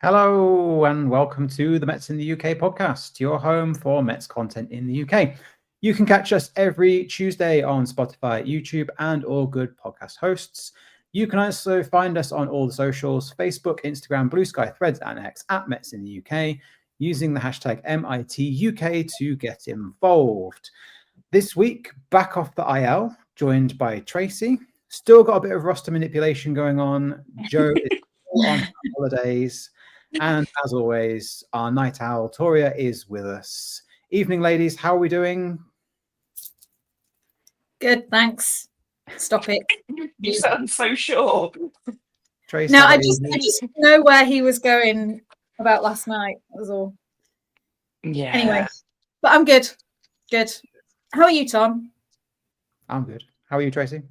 Hello and welcome to the Mets in the UK podcast, your home for Mets content in the UK. You can catch us every Tuesday on Spotify, YouTube, and all good podcast hosts. You can also find us on all the socials, Facebook, Instagram, Blue Sky, Threads, and X at Mets in the UK, using the hashtag MITUK to get involved. This week, back off the IL, joined by Tracey. Still got a bit of roster manipulation going on. Joe is on holidays. And as always, our night owl, Toria, is with us. Evening, ladies. How are we doing? Good, thanks. Stop it. You sound so sure. Trace, No, I just know where he was going about last night. That was all. Yeah. Anyway, but I'm good. Good. How are you, Tom? I'm good. How are you, Tracey?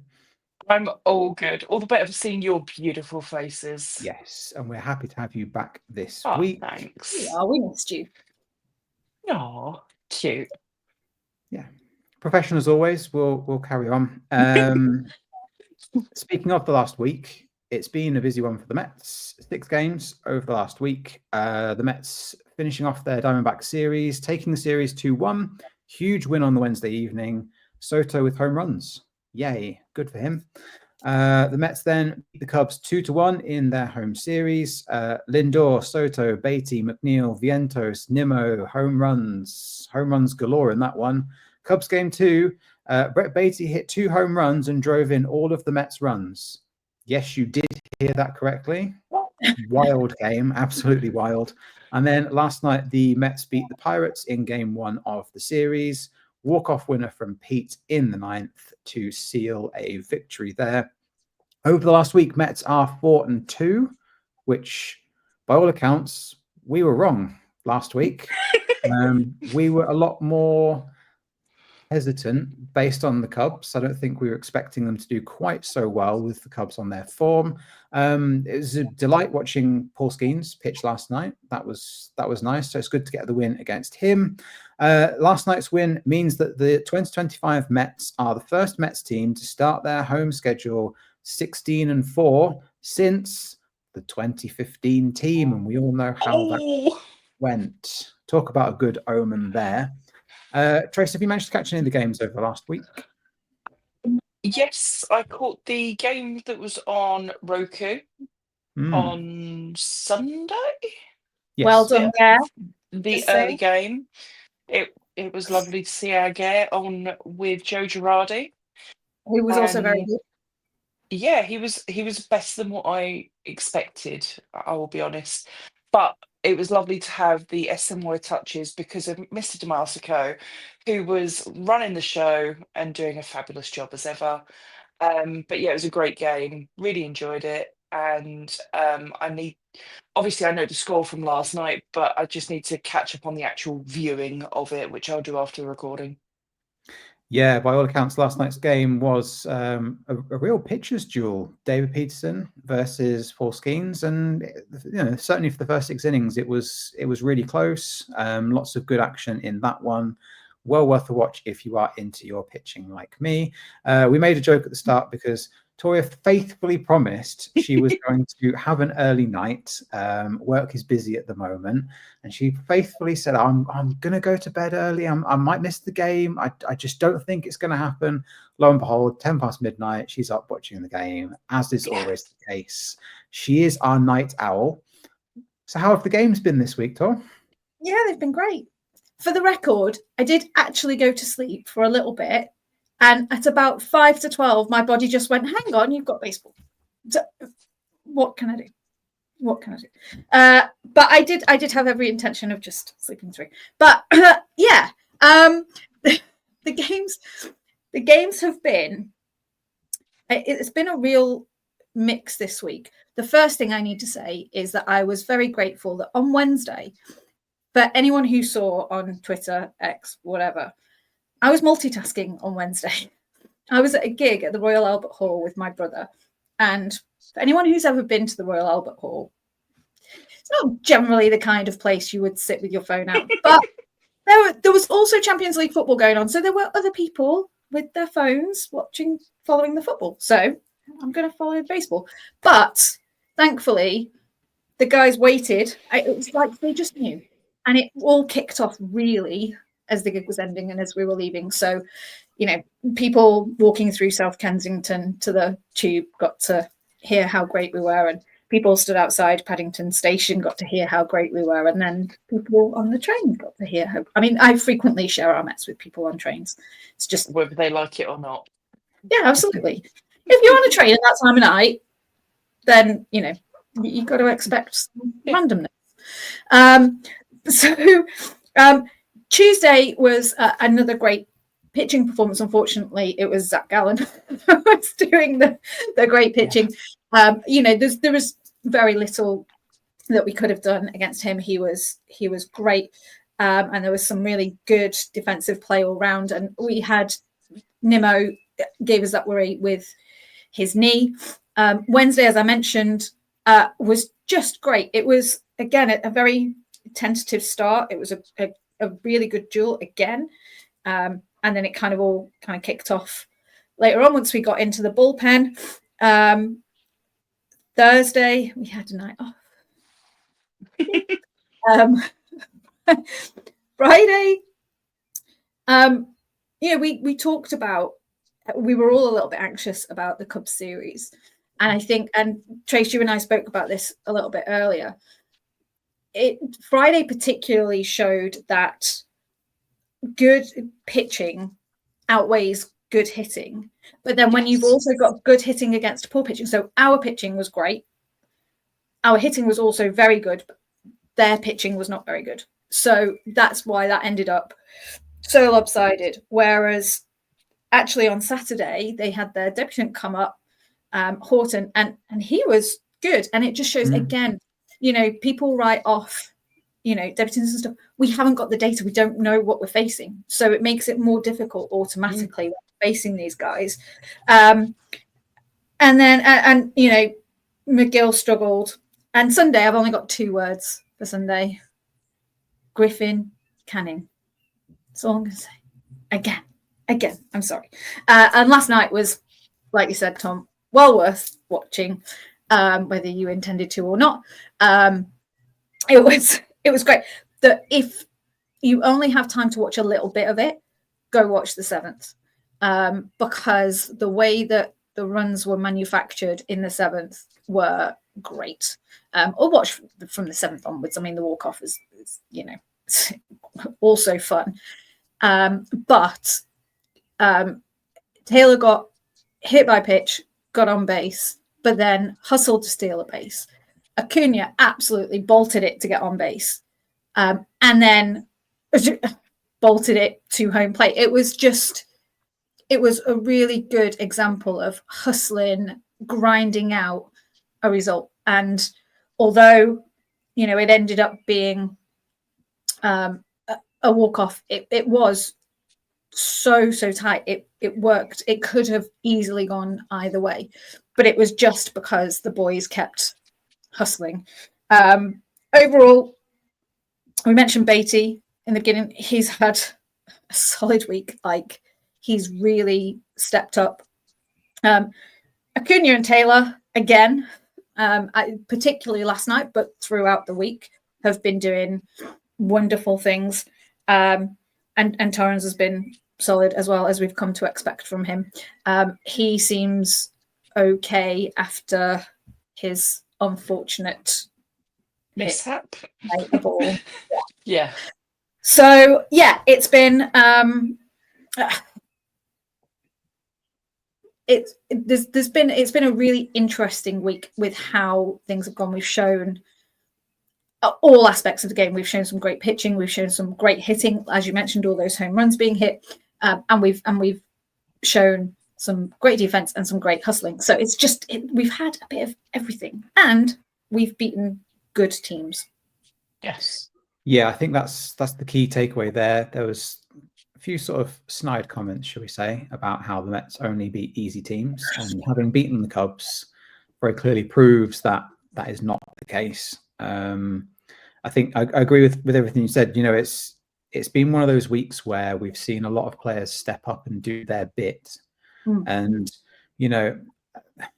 I'm all good. All the better for seeing your beautiful faces. Yes, and we're happy to have you back this Oh, week. thanks. Yeah, we missed you. Oh, cute. Yeah. Professional as always, we'll carry on. Speaking of the last week, it's been a busy one for the Mets. 6 games over the last week. The Mets finishing off their Diamondback series, taking the series 2-1. Huge win on the Wednesday evening. Soto with home runs. Yay, good for him. The Mets then beat the Cubs 2-1 in their home series. Lindor, Soto, Beatty, McNeil, Vientos, Nimmo, home runs galore in that one. Cubs game 2, Brett Beatty hit 2 home runs and drove in all of the Mets runs. Yes, you did hear that correctly. Wild game, absolutely wild. And then last night, the Mets beat the Pirates in game 1 of the series. Walk-off winner from Pete in the 9th to seal a victory there. Over the last week, Mets are 4-2, which by all accounts, we were wrong last week. We were a lot more hesitant based on the Cubs. I don't think we were expecting them to do quite so well with the Cubs on their form. It was a delight watching Paul Skeens pitch last night. That was nice. So it's good to get the win against him. Last night's win means that the 2025 Mets are the first Mets team to start their home schedule 16-4 since the 2015 team, and we all know how that went. Talk about a good omen there. Trace, have you managed to catch any of the games over the last week? Yes, I caught the game that was on Roku on Sunday. Yes. Well done, yeah. The early game. It was lovely to see our get on with Joe Girardi. Who was also very good. Yeah, he was better than what I expected, I will be honest. But it was lovely to have the SMY touches because of Mr. Damasico, who was running the show and doing a fabulous job as ever. But yeah, it was a great game. Really enjoyed it. And obviously I know the score from last night, but I just need to catch up on the actual viewing of it, which I'll do after the recording. Yeah, by all accounts, last night's game was a real pitcher's duel. David Peterson versus Paul Skeens, and certainly for the first 6 innings, it was really close. Lots of good action in that one. Well worth a watch if you are into your pitching like me. We made a joke at the start because Toria faithfully promised she was going to have an early night. Work is busy at the moment. And she faithfully said, I'm going to go to bed early. I might miss the game. I just don't think it's going to happen. Lo and behold, 10 past midnight, she's up watching the game, as is always the case. She is our night owl. So how have the games been this week, Tor? Yeah, they've been great. For the record, I did actually go to sleep for a little bit. And at about 5 to 12, my body just went, hang on, you've got baseball. So, what can I do? But I did have every intention of just sleeping through. But yeah, the games have been, it's been a real mix this week. The first thing I need to say is that I was very grateful that on Wednesday, for anyone who saw on Twitter, X, whatever, I was multitasking on Wednesday. I was at a gig at the Royal Albert Hall with my brother. And for anyone who's ever been to the Royal Albert Hall, it's not generally the kind of place you would sit with your phone out. But there was also Champions League football going on. So there were other people with their phones following the football. So I'm going to follow baseball. But thankfully, the guys waited. It was like they just knew. And it all kicked off really as the gig was ending and as we were leaving. So, you know, people walking through South Kensington to the tube got to hear how great we were, and people stood outside Paddington Station got to hear how great we were, and then people on the train got to hear how. I mean, I frequently share our Mets with people on trains. It's just whether they like it or not. Yeah, absolutely. If you're on a train at that time of night, then you know you've got to expect some randomness. Tuesday was another great pitching performance. Unfortunately, it was Zach Gallen who was doing the great pitching. You know, there was very little that we could have done against him. He was great, and there was some really good defensive play all round. And we had Nimmo gave us that worry with his knee. Wednesday, as I mentioned, was just great. It was again a very tentative start. It was a really good duel again, and then it kind of kicked off later on once we got into the bullpen. Thursday we had a night off. Friday, we talked about. We were all a little bit anxious about the Cubs series, and I think, and Trace, you and I spoke about this a little bit earlier. Friday particularly showed that good pitching outweighs good hitting. But then when you've also got good hitting against poor pitching, so our pitching was great. Our hitting was also very good, but their pitching was not very good. So that's why that ended up so lopsided. Whereas actually on Saturday, they had their debutant come up, Horton, and he was good. And it just shows, again, you know, people write off, you know, debutants and stuff. We haven't got the data. We don't know what we're facing. So it makes it more difficult automatically when we're facing these guys. And then, you know, McGill struggled. And Sunday, I've only got 2 words for Sunday. Griffin Canning. That's all I'm going to say. Again, I'm sorry. And last night was, like you said, Tom, well worth watching, whether you intended to or not. It was great. That if you only have time to watch a little bit of it, go watch the 7th, because the way that the runs were manufactured in the 7th were great. Or watch from the 7th onwards. I mean, the walk-off is you know, also fun. But Taylor got hit by pitch, got on base, but then hustled to steal a base. Acuna absolutely bolted it to get on base, and then bolted it to home plate. It was a really good example of hustling, grinding out a result. And although, you know, it ended up being a walk-off, it was so tight. It worked. It could have easily gone either way, but it was just because the boys kept hustling. Overall, we mentioned Beatty in the beginning. He's had a solid week. Like, he's really stepped up. Acuna and Taylor, again, particularly last night, but throughout the week, have been doing wonderful things. And Torrens has been solid as well, as we've come to expect from him. He seems okay after his unfortunate mishap. Yeah. So yeah, it's been it's been a really interesting week with how things have gone. We've shown all aspects of the game. We've shown some great pitching. We've shown some great hitting, as you mentioned, all those home runs being hit, and we've shown some great defense and some great hustling. So it's just we've had a bit of everything, and we've beaten good teams. Yes. Yeah, I think that's the key takeaway there. There was a few sort of snide comments, shall we say, about how the Mets only beat easy teams, and having beaten the Cubs very clearly proves that that is not the case. I think I agree with everything you said. You know, it's been one of those weeks where we've seen a lot of players step up and do their bit. And, you know,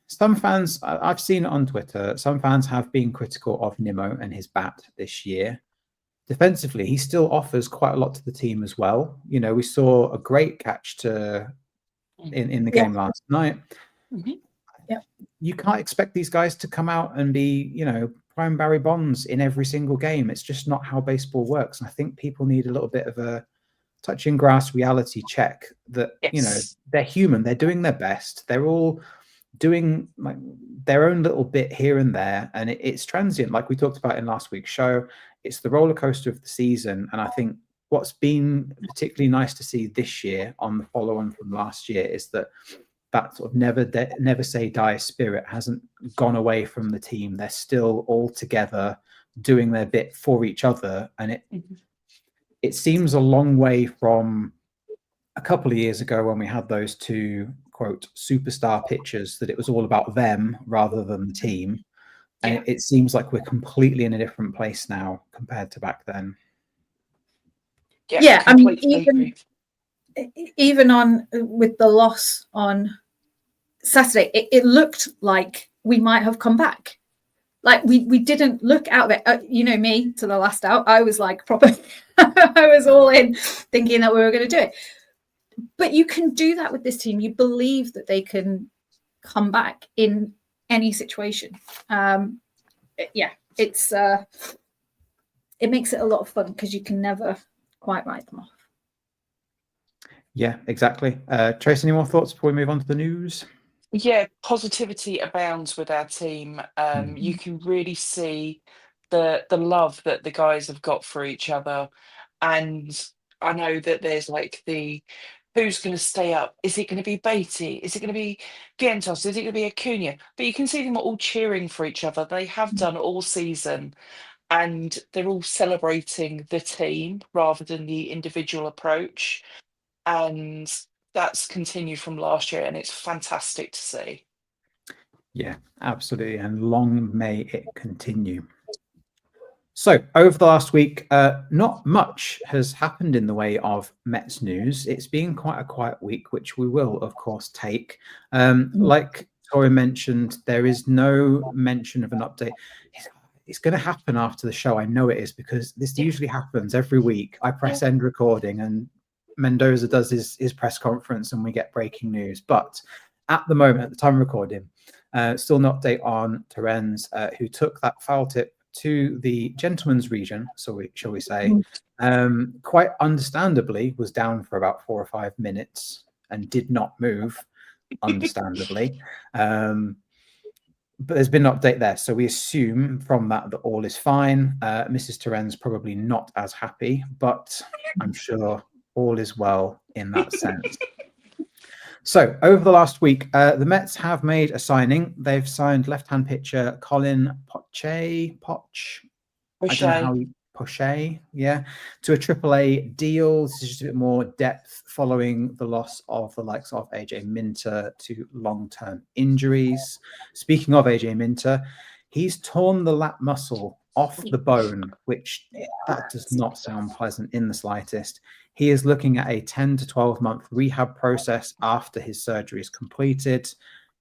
some fans, I've seen it on Twitter, some fans have been critical of Nimmo and his bat this year. Defensively, he still offers quite a lot to the team as well. You know, we saw a great catch in the game last night. You can't expect these guys to come out and be, you know, prime Barry Bonds in every single game. It's just not how baseball works. And I think people need a little bit of a touching grass reality check that, you know, they're human, they're doing their best. They're all doing like their own little bit here and there, and it's transient, like we talked about in last week's show. It's the roller coaster of the season, and I think what's been particularly nice to see this year on the follow-on from last year is that sort of never say die spirit hasn't gone away from the team. They're still all together doing their bit for each other, and it seems a long way from a couple of years ago when we had those two quote superstar pitchers, that it was all about them rather than the team. And it seems like we're completely in a different place now compared to back then. I mean, even on with the loss on Saturday, it looked like we might have come back. Like we didn't look out of it. You know me, to the last out, I was like proper. I was all in, thinking that we were going to do it. But you can do that with this team. You believe that they can come back in any situation. It makes it a lot of fun because you can never quite write them off. Yeah, exactly. Trace, any more thoughts before we move on to the news? Yeah, positivity abounds with our team. You can really see the love that the guys have got for each other. And I know that there's like who's going to stay up? Is it going to be Beatty? Is it going to be Vientos? Is it going to be Acuna? But you can see them all cheering for each other. They have done all season, and they're all celebrating the team rather than the individual approach. And that's continued from last year, and it's fantastic to see. Yeah, absolutely. And long may it continue. So over the last week, not much has happened in the way of Mets news. It's been quite a quiet week, which we will, of course, take. Like Toria mentioned, there is no mention of an update. It's going to happen after the show. I know it is, because this usually happens every week. I press end recording and Mendoza does his press conference and we get breaking news. But at the moment, at the time of recording, still an update on Terens, who took that foul tip to the gentleman's region, shall we say, quite understandably was down for about 4 or 5 minutes and did not move, understandably. But there's been an update there, so we assume from that all is fine. Mrs. Terens probably not as happy, but I'm sure all is well in that sense. So over the last week, the Mets have made a signing. They've signed left-hand pitcher Colin Poche, I don't know how Poche, to a AAA deal. This is just a bit more depth following the loss of the likes of AJ Minter to long-term injuries. Speaking of AJ Minter, he's torn the lat muscle off the bone, which that does not sound pleasant in the slightest. He is looking at a 10 to 12-month rehab process after his surgery is completed.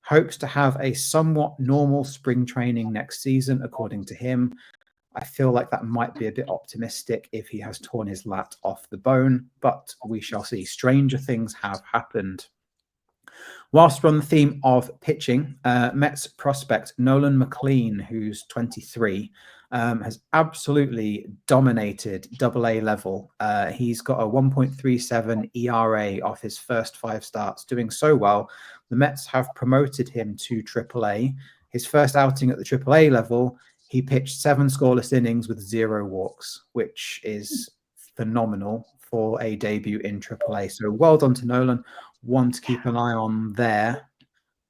Hopes to have a somewhat normal spring training next season, according to him. I feel like that might be a bit optimistic if he has torn his lat off the bone, but we shall see. Stranger things have happened. Whilst we're on the theme of pitching, Mets prospect Nolan McLean, who's 23, has absolutely dominated AA level. He's got a 1.37 ERA off his first 5 starts, doing so well. The Mets have promoted him to AAA. His first outing at the AAA level, he pitched 7 scoreless innings with 0 walks, which is phenomenal for a debut in AAA. So well done to Nolan. One to keep an eye on there.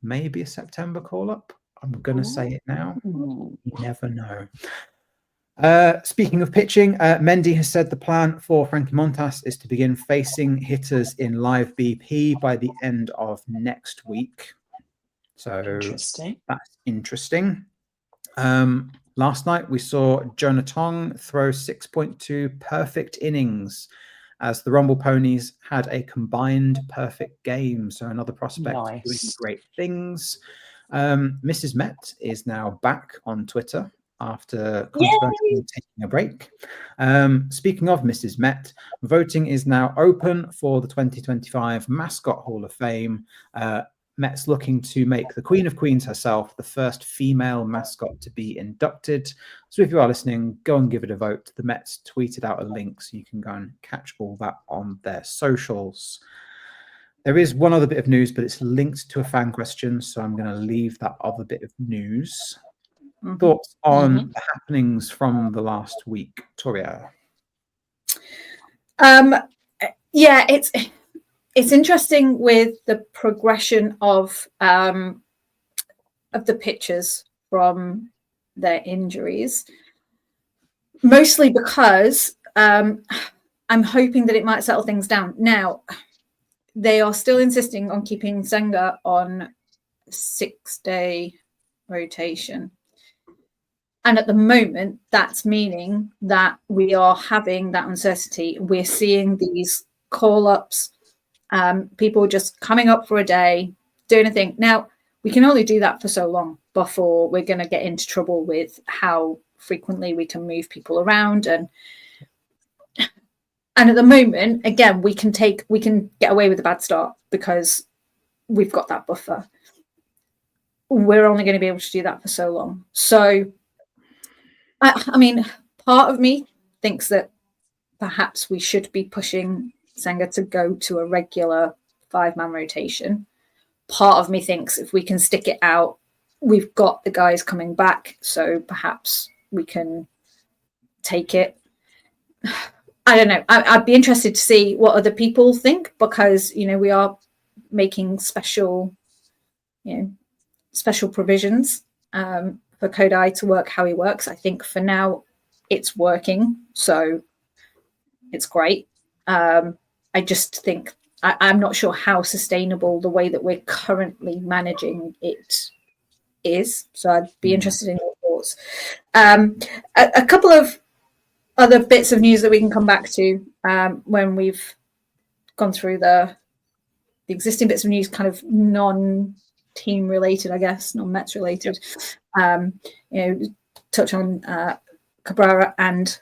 Maybe a September call-up. I'm going to say it now. You never know. Speaking of pitching, Mendy has said the plan for Frankie Montas is to begin facing hitters in live BP by the end of next week. So that's interesting. Last night we saw Jonah Tong throw 6.2 perfect innings as the Rumble Ponies had a combined perfect game. So another prospect doing great things. Mrs. Met is now back on Twitter after controversially taking a break. Speaking of Mrs. Met, voting is now open for the 2025 Mascot Hall of Fame. Met's looking to make the Queen of Queens herself the first female mascot to be inducted. So if you are listening, go and give it a vote. The Mets tweeted out a link so you can go and catch all that on their socials. There is one other bit of news, but it's linked to a fan question, so I'm going to leave that other bit of news. Thoughts on the happenings from the last week, Toria? Yeah, it's interesting with the progression of the pitchers from their injuries, mostly because I'm hoping that it might settle things down. Now, they are still insisting on keeping Senga on 6-day rotation. And at the moment, that's meaning that we are having that uncertainty. We're seeing these call-ups, people just coming up for a day, doing a thing. Now, we can only do that for so long before we're going to get into trouble with how frequently we can move people around. And at the moment, again, we can get away with a bad start because we've got that buffer. We're only going to be able to do that for so long. So, I mean, part of me thinks that perhaps we should be pushing Senga to go to a regular 5-man rotation. Part of me thinks if we can stick it out, we've got the guys coming back, so perhaps we can take it. I don't know. I'd be interested to see what other people think because, we are making special provisions for Kodai to work how he works. I think for now it's working, so it's great. I just think I'm not sure how sustainable the way that we're currently managing it is. So I'd be interested in your thoughts. A couple of other bits of news that we can come back to when we've gone through the existing bits of news, kind of non-team related, I guess, non-Mets related. Touch on Cabrera and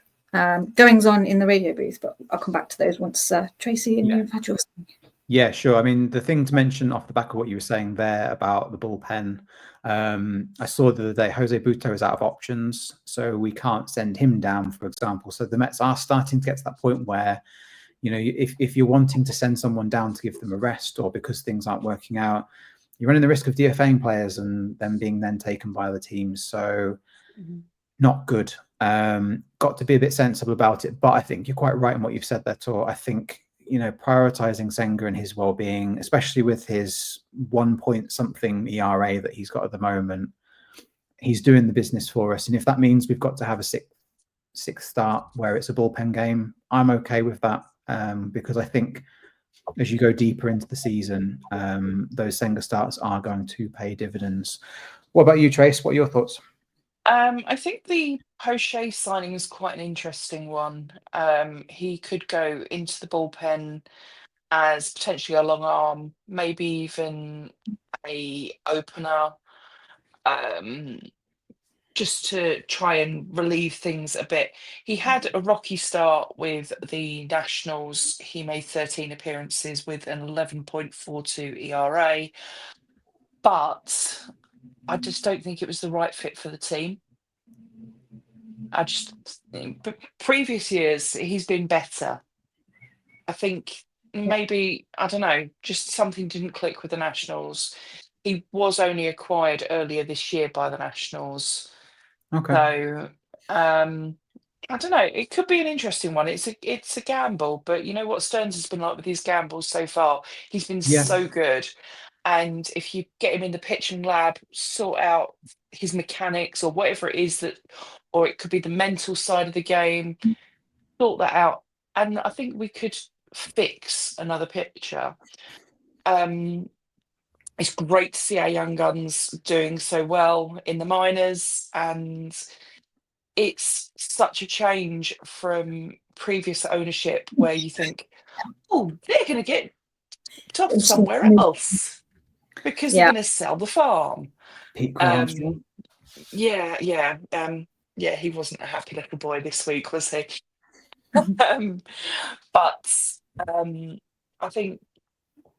goings on in the radio booth, but I'll come back to those once Tracey and you've had your thing. Yeah, sure. I mean, the thing to mention off the back of what you were saying there about the bullpen, I saw the other day Jose Butto is out of options, so we can't send him down, for example. So the Mets are starting to get to that point where, if you're wanting to send someone down to give them a rest or because things aren't working out, you're running the risk of DFAing players and them being then taken by other teams. So not good. Got to be a bit sensible about it. But I think you're quite right in what you've said there, Tor. I think, prioritizing Senga and his well-being, especially with his 1-point-something ERA that he's got at the moment, he's doing the business for us. And if that means we've got to have a sixth start where it's a bullpen game, I'm okay with that because I think as you go deeper into the season, those Senga starts are going to pay dividends. What about you, Trace? What are your thoughts? I think the Poche signing is quite an interesting one. He could go into the bullpen as potentially a long arm, maybe even a opener, just to try and relieve things a bit. He had a rocky start with the Nationals. He made 13 appearances with an 11.42 ERA, but I just don't think it was the right fit for the team. Previous years, he's been better. I think maybe, I don't know, just something didn't click with the Nationals. He was only acquired earlier this year by the Nationals. Okay. So, I don't know. It could be an interesting one. It's a gamble, but you know what Stearns has been like with his gambles so far? He's been so good. And if you get him in the pitching lab, sort out his mechanics or whatever it is or it could be the mental side of the game, sort that out. And I think we could fix another pitcher. It's great to see our young guns doing so well in the minors, and it's such a change from previous ownership where you think, oh, they're going to get tough somewhere else because they're going to sell the farm. Pete Um, Cross. yeah, he wasn't a happy little boy this week, was he? um, but I think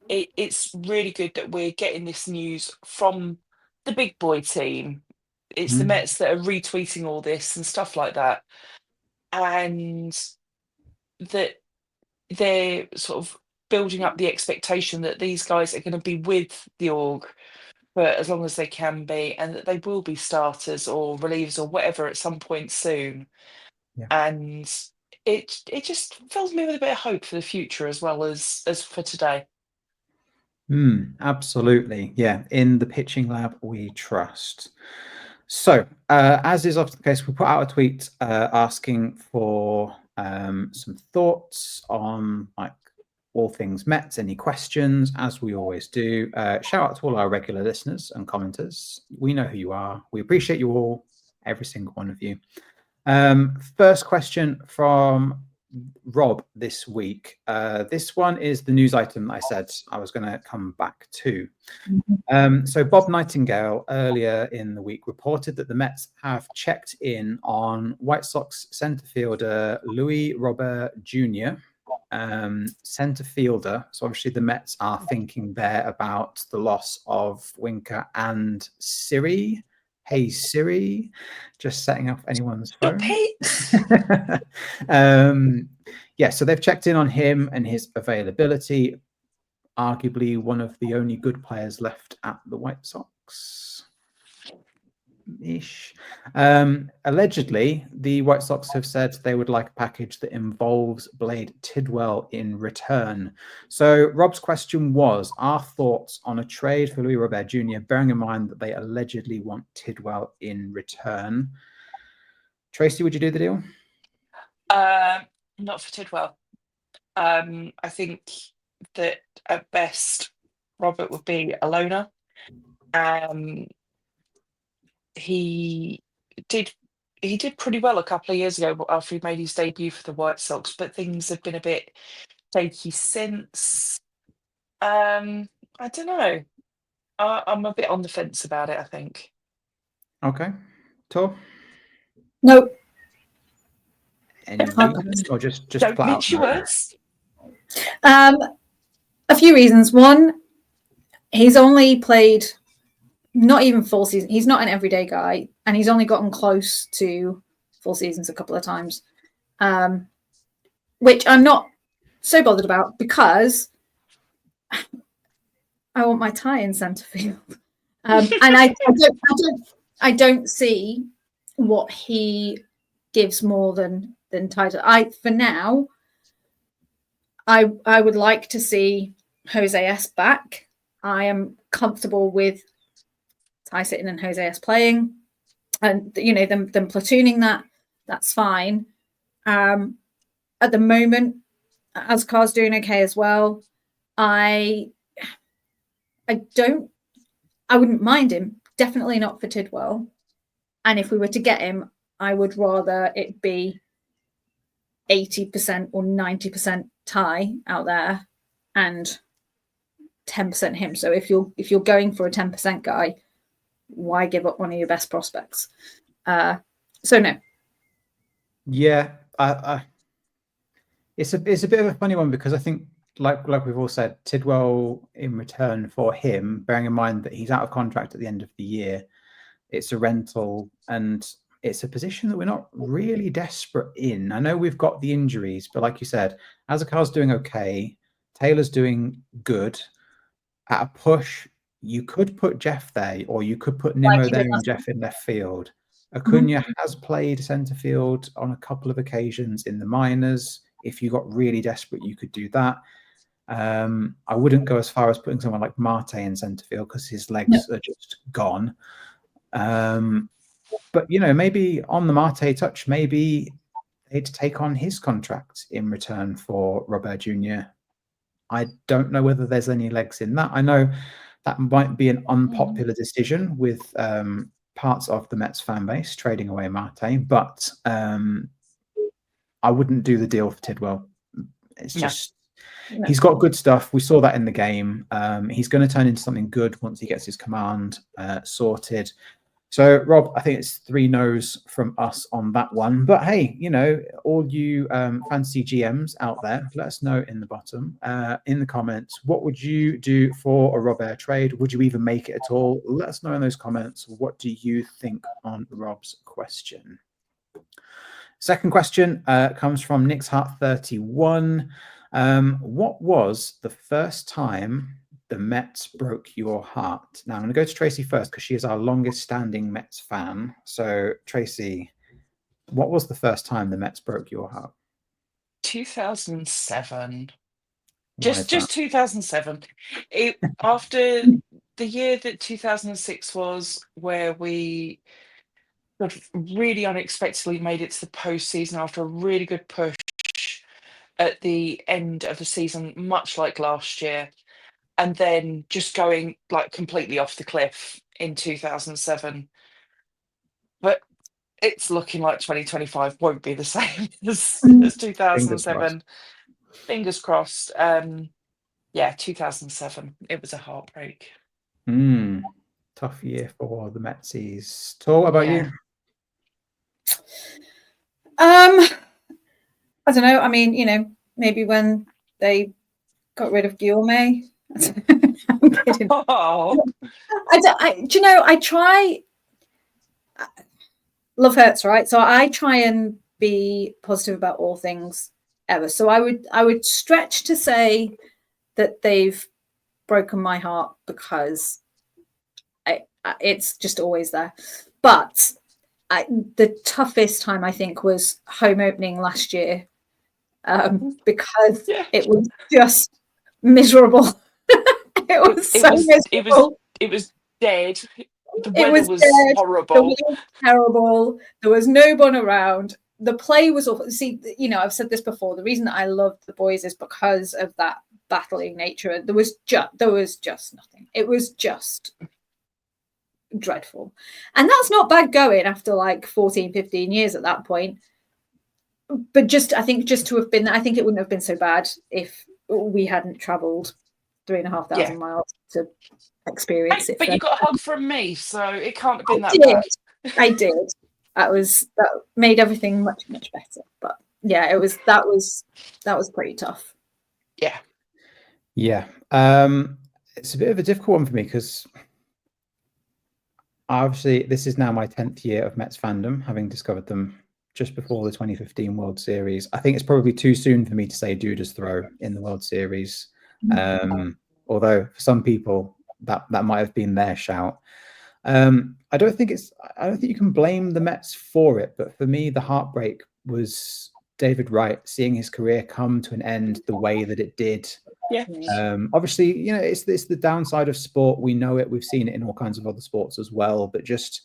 it's really good that we're getting this news from the big boy team. It's the Mets that are retweeting all this and stuff like that, and that they're sort of building up the expectation that these guys are going to be with the org for as long as they can be, and that they will be starters or relievers or whatever at some point soon. Yeah. And it just fills me with a bit of hope for the future as well as for today. Absolutely. Yeah. In the pitching lab, we trust. So, as is often the case, we put out a tweet asking for some thoughts on like all things Mets, any questions, as we always do. Shout out to all our regular listeners and commenters. We know who you are. We appreciate you all, every single one of you. First question from Rob this week. This one is the news item I said I was going to come back to. So Bob Nightingale earlier in the week reported that the Mets have checked in on White Sox center fielder Luis Robert Jr., center fielder. So obviously the Mets are thinking there about the loss of Winker and Siri. Hey Siri, just setting off anyone's phone. Yeah, so they've checked in on him and his availability. Arguably one of the only good players left at the White Sox. Allegedly, the White Sox have said they would like a package that involves Blade Tidwell in return. So Rob's question was, our thoughts on a trade for Luis Robert Jr., bearing in mind that they allegedly want Tidwell in return. Tracey, would you do the deal? Not for Tidwell. I think that at best Robert would be a loner. He did pretty well a couple of years ago after he made his debut for the White Sox, but things have been a bit shaky since. I don't know. I'm a bit on the fence about it, I think. Okay. Tor? No. Any reasons, or just don't flat mince out your no? words. A few reasons. One, he's only played not even full season. He's not an everyday guy, and he's only gotten close to full seasons a couple of times, which I'm not so bothered about because I want my tie in centre field, and I don't see what he gives more than title. For now, I would like to see Jose S back. I am comfortable with Ty sitting and Jose S playing, and them platooning that's fine. At the moment, Askar's doing okay as well. I wouldn't mind him. Definitely not for Tidwell. And if we were to get him, I would rather it be 80% or 90% Ty out there and 10% him. So if you're going for a 10% guy, why give up one of your best prospects? So no. Yeah, it's a bit of a funny one because I think, like we've all said, Tidwell in return for him, bearing in mind that he's out of contract at the end of the year, it's a rental and it's a position that we're not really desperate in. I know we've got the injuries, but like you said, Azakar's doing okay, Taylor's doing good. At a push, you could put Jeff there, or you could put Nimmo there and Jeff in left field. Acuna has played centre field on a couple of occasions in the minors. If you got really desperate, you could do that. I wouldn't go as far as putting someone like Marte in centre field because his legs are just gone. But maybe on the Marte touch, maybe they'd take on his contract in return for Robert Jr. I don't know whether there's any legs in that. I know that might be an unpopular decision with parts of the Mets fan base trading away Marte, but I wouldn't do the deal for Tidwell. It's just he's got good stuff. We saw that in the game. He's going to turn into something good once he gets his command sorted. So, Rob, I think it's 3 no's from us on that one. But hey, all you fantasy GMs out there, let us know in the bottom, in the comments, what would you do for a Rob Air trade? Would you even make it at all? Let us know in those comments. What do you think on Rob's question? Second question comes from Nick's Heart 31. What was the first time the Mets broke your heart? Now, I'm going to go to Tracey first because she is our longest standing Mets fan. So, Tracey, what was the first time the Mets broke your heart? 2007. Why is Just that? 2007. After the year that 2006 was, where we sort of really unexpectedly made it to the postseason after a really good push at the end of the season, much like last year, and then just going like completely off the cliff in 2007. But it's looking like 2025 won't be the same as Fingers 2007. crossed. Fingers crossed. Yeah, 2007. It was a heartbreak. Tough year for the Metsies. Tor, what about you? I don't know. I mean, maybe when they got rid of Guillaume. I'm kidding. Oh, I try. Love hurts, right? So I try and be positive about all things ever. So I would stretch to say that they've broken my heart because it's just always there. But the toughest time I think was home opening last year, because it was just miserable. It was miserable. It was dead. The It weather was dead. horrible. The weather was terrible. There was no one around. The play was awful. See, I've said this before. The reason that I love the boys is because of that battling nature. There was just nothing. It was just dreadful. And that's not bad going after like 14, 15 years at that point. But I think to have been, I think it wouldn't have been so bad if we hadn't travelled 3,500 miles to experience it. But you got a hug from me, so it can't have been that bad. I did. That made everything much, much better. But yeah, that was pretty tough. Yeah. It's a bit of a difficult one for me because obviously this is now my 10th year of Mets fandom, having discovered them just before the 2015 World Series. I think it's probably too soon for me to say Duda's throw in the World Series. Although for some people that might have been their shout. I don't think you can blame the Mets for it, but for me, the heartbreak was David Wright, seeing his career come to an end the way that it did. Yeah. Obviously, it's the downside of sport. We know it. We've seen it in all kinds of other sports as well. But just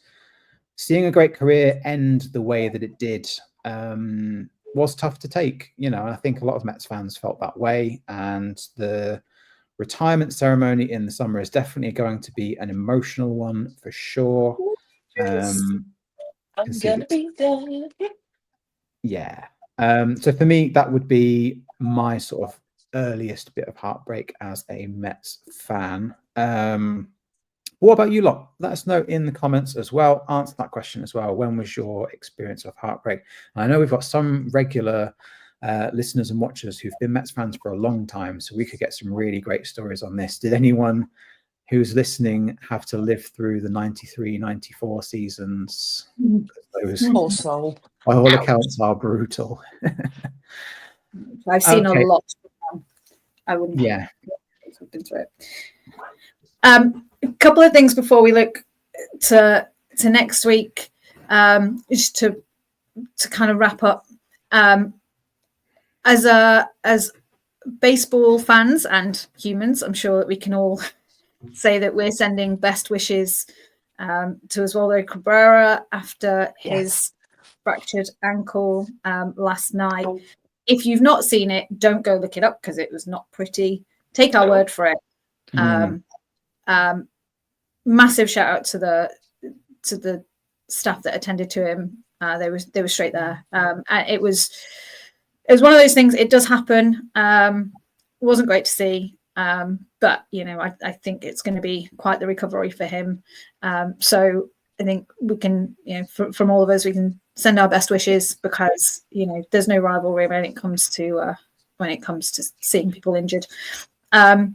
seeing a great career end the way that it did was tough to take. I think a lot of Mets fans felt that way, and the retirement ceremony in the summer is definitely going to be an emotional one for sure. I'm gonna be there. Yeah. So for me, that would be my sort of earliest bit of heartbreak as a Mets fan. What about you lot? Let us know in the comments as well. Answer that question as well. When was your experience of heartbreak? And I know we've got some regular listeners and watchers who've been Mets fans for a long time, so we could get some really great stories on this. Did anyone who's listening have to live through the 93-94 seasons? Those, poor soul, by all accounts, are brutal. I've seen a lot of them. I wouldn't have been through it. A couple of things before we look to next week, just to kind of wrap up. As baseball fans and humans, I'm sure that we can all say that we're sending best wishes to Oswaldo Cabrera after his fractured ankle last night. If you've not seen it, don't go look it up because it was not pretty. Take our word for it. Massive shout out to the staff that attended to him. They were straight there. It was one of those things. It does happen. wasn't great to see. But I think it's going to be quite the recovery for him. So I think we can, from all of us, we can send our best wishes, because there's no rivalry when it comes to seeing people injured. And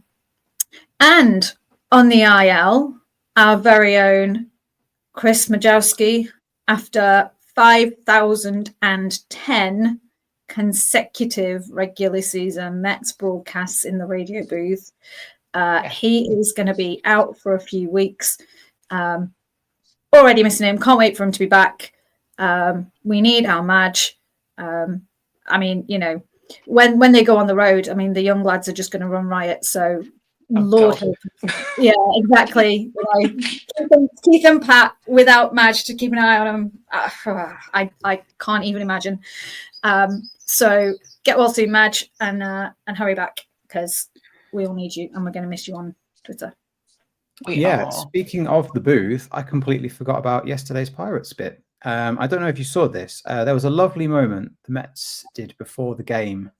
on the IL, our very own Chris Majowski, after 5,010 consecutive regular season Mets broadcasts in the radio booth, he is going to be out for a few weeks. Already missing him. Can't wait for him to be back. We need our Madge. When they go on the road, the young lads are just going to run riot. So, Lord help us. Yeah, exactly. Keith and Pat without Madge to keep an eye on them. I can't even imagine. So get well soon, Madge, and hurry back, because we all need you, and we're going to miss you on Twitter. Speaking of the booth, I completely forgot about yesterday's Pirates bit. I don't know if you saw this. There was a lovely moment the Mets did before the game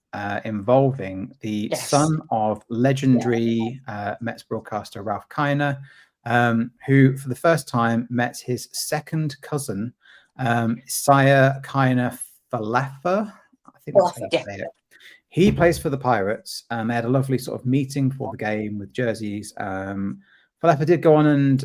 involving the son of legendary Mets broadcaster Ralph Kiner, who for the first time met his second cousin, Isaiah Kiner Falefa. I think that's how you say it. He plays for the Pirates, and they had a lovely sort of meeting for the game with jerseys. Falefa did go on and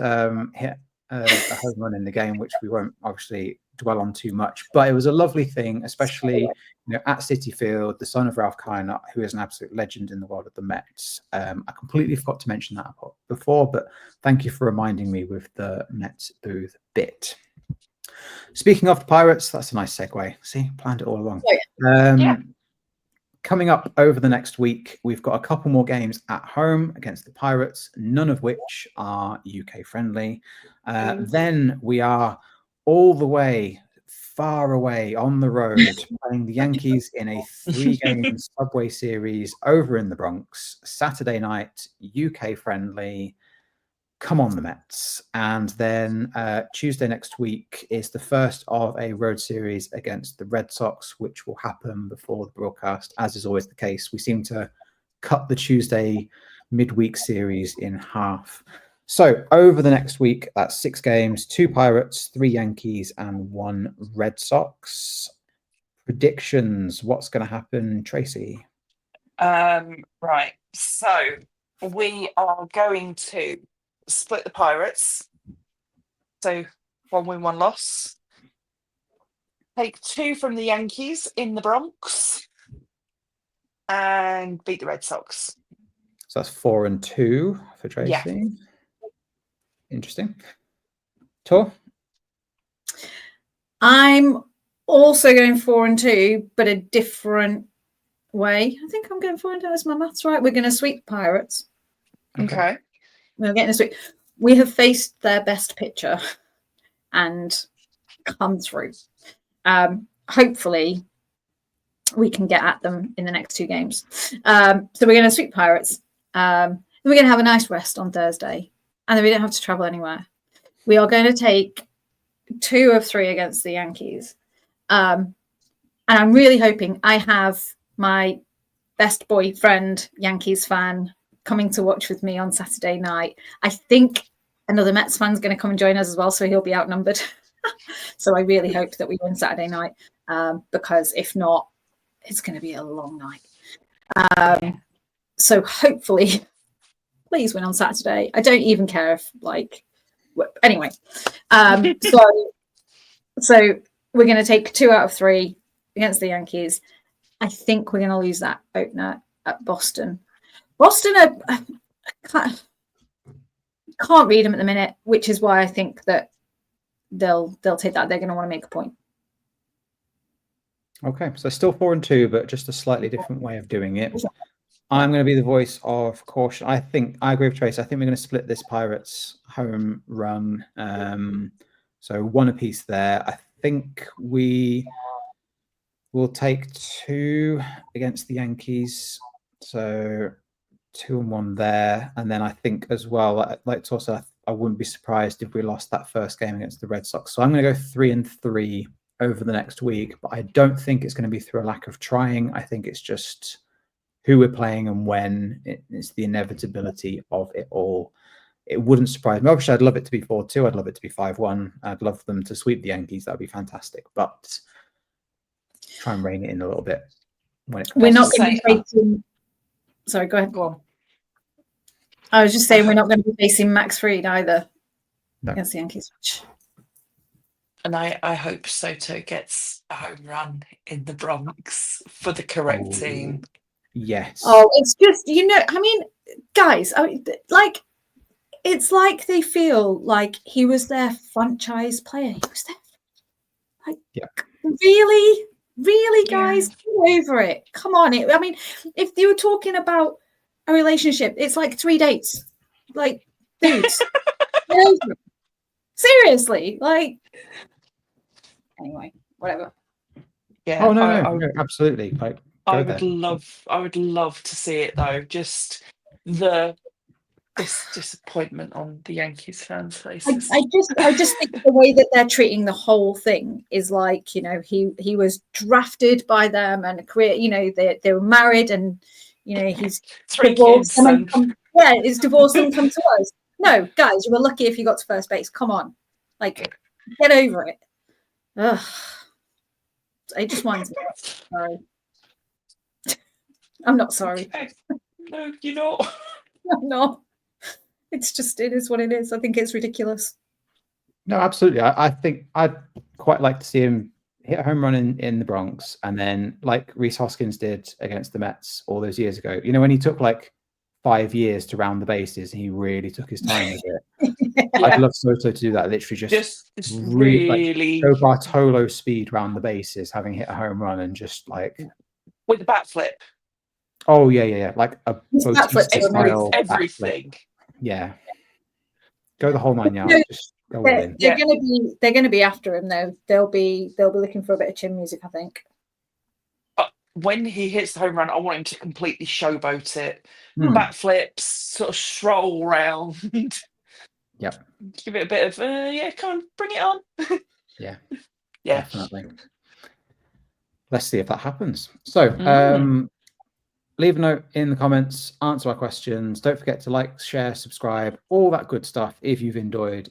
hit a home run in the game, which we won't obviously dwell on too much, but it was a lovely thing, especially at Citi Field, the son of Ralph Kiner, who is an absolute legend in the world of the Mets. I completely forgot to mention that before, but thank you for reminding me with the Mets booth bit. Speaking of the Pirates, that's a nice segue. See, planned it all along. Coming up over the next week, we've got a couple more games at home against the Pirates, none of which are UK friendly. Then we are all the way far away on the road playing the Yankees in a 3-game Subway Series over in the Bronx, Saturday night, UK friendly. Come on, the Mets. And then Tuesday next week is the first of a road series against the Red Sox, which will happen before the broadcast, as is always the case. We seem to cut the Tuesday midweek series in half. So over the next week, that's 6 games, 2 Pirates, 3 Yankees, and 1 Red Sox. Predictions, what's going to happen, Tracy? Right. So we are going to split the Pirates. So 1 win, 1 loss. Take 2 from the Yankees in the Bronx. And beat the Red Sox. So that's 4-2 for Tracy. Yeah. Interesting. Tor? I'm also going 4-2, but a different way. I think I'm going 4-2. Is my maths right? We're going to sweep Pirates. Okay. We're getting this week. We have faced their best pitcher and come through. Hopefully, we can get at them in the next 2 games. So we're going to sweep Pirates. Then we're going to have a nice rest on Thursday, and then we don't have to travel anywhere. We are going to take 2 of 3 against the Yankees. And I'm really hoping I have my best boyfriend, Yankees fan, coming to watch with me on Saturday night. I think another Mets fan's going to come and join us as well, so he'll be outnumbered. So I really hope that we win Saturday night, because if not, it's going to be a long night. So hopefully, please win on Saturday. I don't even care if, anyway. So we're going to take 2 out of 3 against the Yankees. I think we're going to lose that opener at Boston. Boston can't read them at the minute, which is why I think that they'll take that. They're going to want to make a point. Okay, so still 4-2, but just a slightly different way of doing it. I'm going to be the voice of caution. I agree with Trace. I think we're going to split this Pirates home run. So 1 apiece there. I think we will take 2 against the Yankees. So 2-1 there. And then I think as well, like Tosa, I wouldn't be surprised if we lost that first game against the Red Sox. So I'm going to go 3-3 over the next week, but I don't think it's going to be through a lack of trying. I think it's just who we're playing and when. It's the inevitability of it all. It wouldn't surprise me. Obviously, I'd love it to be 4-2. I'd love it to be 5-1. I'd love them to sweep the Yankees. That would be fantastic. But try and rein it in a little bit. We're not going to be facing... Sorry, go ahead. Go on. I was just saying we're not going to be facing Max Fried either No. against the Yankees. And I hope Soto gets a home run in the Bronx for the correct team. Yes. Oh, it's just, I mean, guys, like, it's like they feel like he was their franchise player. He was there. Like, really, guys, get over it. Come on. I mean, if you were talking about a relationship, it's like 3 dates. Like, dudes, get over it. Seriously, like. Anyway, whatever. Yeah. Oh no, absolutely. Like, I would love to see it though. Just this disappointment on the Yankees fans' faces. I just think the way that they're treating the whole thing is like, he was drafted by them and they were married and he's 3 divorced kids and he's divorced and come to us. No, guys, you were lucky if you got to first base. Come on, like, get over it. Ugh. It just winds me up. Sorry. I'm not sorry. Okay. No, you're not. I'm not. It is what it is. I think it's ridiculous. No, absolutely. I think I'd quite like to see him hit a home run in the Bronx, and then like Rhys Hoskins did against the Mets all those years ago. When he took like 5 years to round the bases, and he really took his time with it. Yeah. I'd love Soto to do that. Literally just really go Bartolo speed round the bases, having hit a home run, and just like with the bat flip. Oh yeah. Like a Bautista style everything. Yeah. Go the whole 9 yards. Just go all in. They're gonna be after him though. They'll be looking for a bit of chin music, I think. But when he hits the home run, I want him to completely showboat it. Bat flips, sort of stroll around. Yep. Give it a bit of come on, bring it on. Yeah. Yeah. Definitely. Let's see if that happens. So leave a note in the comments, answer our questions. Don't forget to like, share, subscribe, all that good stuff. If you've enjoyed,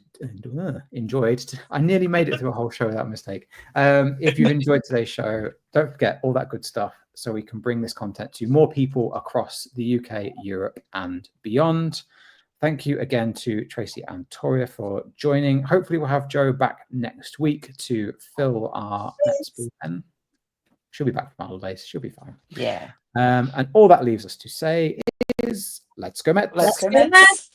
I nearly made it through a whole show without mistake. If you've enjoyed today's show, don't forget all that good stuff so we can bring this content to more people across the UK, Europe, and beyond. Thank you again to Tracey and Toria for joining. Hopefully we'll have Joe back next week to fill our Mets bullpen. She'll be back from holidays. She'll be fine. Yeah. And all that leaves us to say is, let's go Mets. Let's go Mets.